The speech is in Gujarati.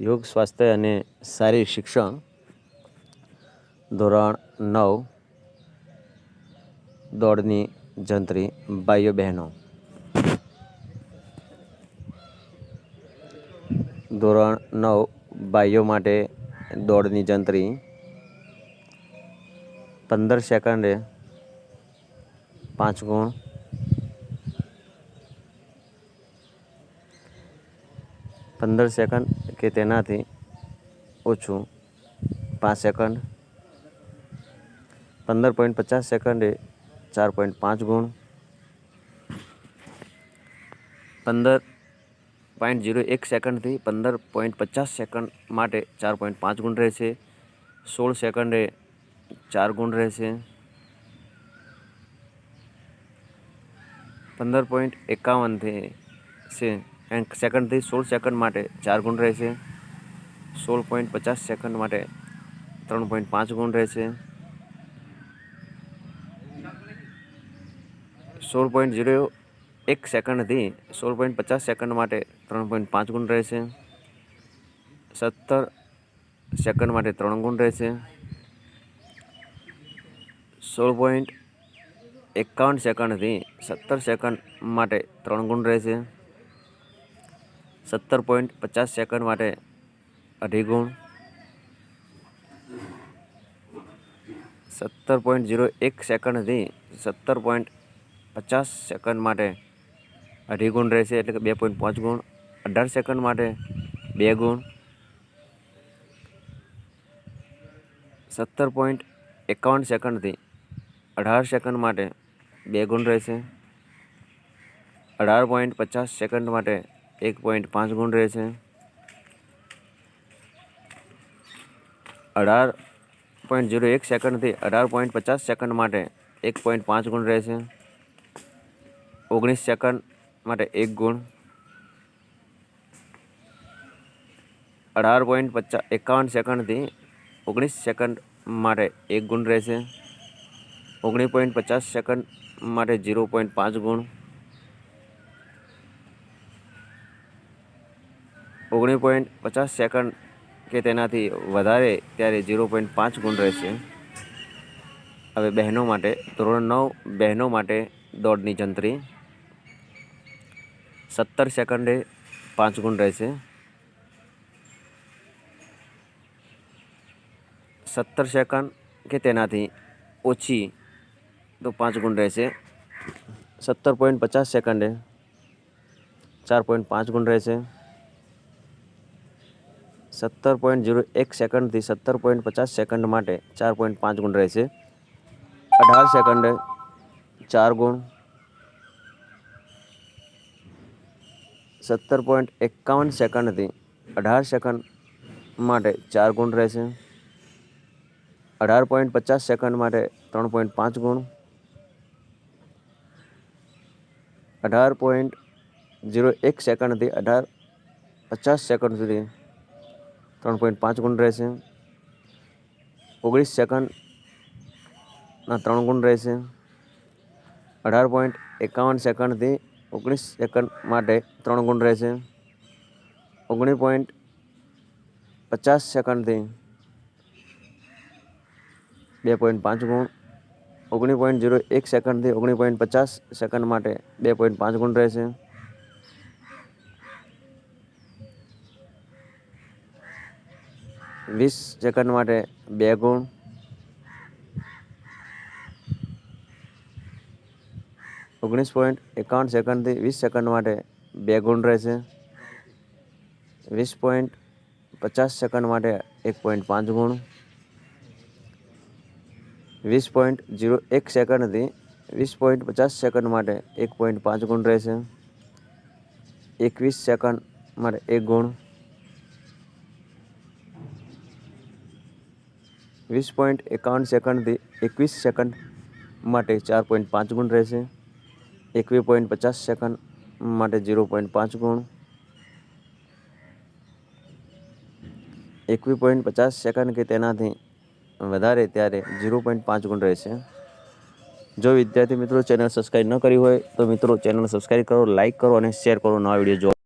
યોગ સ્વાસ્થ્ય અને શારીરિક શિક્ષણ ધોરણ 9 દોડની જંત્રી ભાઈઓ બહેનો. ધોરણ 9 ભાઈઓ માટે દોડની જંત્રી 15 સેકન્ડે 5 ગુણ, 15 સેકન્ડ કે તેનાથી ઓછું 5 સેકન્ડ, 15.50 સેકન્ડે 4.5 ગુણ, 15.01 સેકન્ડથી 15.50 સેકન્ડ માટે 4.5 ગુણ રહેશે. 16 સેકન્ડે 4 ગુણ રહેશે. 15.51 સેકન્ડથી 16 સેકન્ડ માટે 4 ગુણ રહેશે. 16.50 સેકન્ડ માટે 3.5 ગુણ રહેશે. 16.01 સેકન્ડથી 16.50 સેકન્ડ માટે 3.5 ગુણ રહેશે. 17 સેકન્ડ માટે 3 ગુણ રહેશે. 16.51 સેકન્ડથી 17 સેકન્ડ માટે 3 ગુણ રહેશે. 17.50 સેકન્ડ માટે 2.5 ગુણ. 17.01 સેકન્ડથી 17.50 સેકન્ડ માટે 2.5 ગુણ રહેશે, એટલે કે 2.5 ગુણ. 18 સેકન્ડ માટે 2 ગુણ. 17.51 સેકન્ડથી 18 સેકન્ડ માટે 2 ગુણ રહેશે. 18.50 સેકન્ડ માટે 1.5 ગુણ રહેશે. 18.01 સેકન્ડથી 18.50 સેકન્ડ માટે 1.5 ગુણ રહેશે. 19 સેકન્ડ માટે 1 ગુણ. 18.51 સેકન્ડથી 19 સેકન્ડ માટે 1 ગુણ રહેશે. 19.50 સેકન્ડ માટે 0.5 ગુણ. 19.50 સેકન્ડ કે તેનાથી વધારે ત્યારે 0.5 ગુણ રહેશે. હવે બહેનો માટે ધોરણ 9 બહેનો માટે દોડની જંત્રી 17 સેકન્ડે 5 ગુણ રહેશે. 17 સેકન્ડ કે તેનાથી ઓછી તો 5 ગુણ રહેશે. 17.50 સેકન્ડે 4.5 ગુણ રહેશે. 17.01 સેકન્ડથી 17.50 સેકન્ડ માટે 4.5 ગુણ રહેશે. 18 સેકન્ડે 4 ગુણ. 17.51 સેકન્ડથી 18 સેકન્ડ માટે 4 ગુણ રહેશે. 18.50 સેકન્ડ માટે 3.5 ગુણ. 18.01 સેકન્ડથી 18.50 સેકન્ડ સુધી 3.5 ગુણ રહેશે. 19 સેકન્ડના 3 ગુણ રહેશે. 18.51 સેકન્ડથી 19 સેકન્ડ માટે 3 ગુણ રહેશે. 19.50 સેકન્ડથી 2.5 ગુણ. 19.01 સેકન્ડથી 19.50 સેકન્ડ માટે 2.5 ગુણ રહેશે. 20 સેકન્ડ માટે 2 ગુણ. 19.51 સેકન્ડથી 20 સેકન્ડ માટે 2 ગુણ રહેશે. 20.50 સેકન્ડ માટે 1.5 ગુણ. 20.01 સેકન્ડથી 20.50 સેકન્ડ માટે 1.5 ગુણ રહેશે. 21 સેકન્ડ માટે 1 ગુણ. 20.51 સેકન્ડથી 21 સેકન્ડ માટે 4.5 ગુણ રહેશે. 21.50 સેકન્ડ માટે 0.5 ગુણ. 21.50 સેકન્ડ કે તેનાથી વધારે ત્યારે 0.5 ગુણ રહેશે. જો વિદ્યાર્થી મિત્રો ચેનલ સબસ્ક્રાઈબ ન કરી હોય તો મિત્રો ચેનલ સબસ્ક્રાઈબ કરો, લાઇક કરો અને શેર કરો. નવા વિડીયો જોવા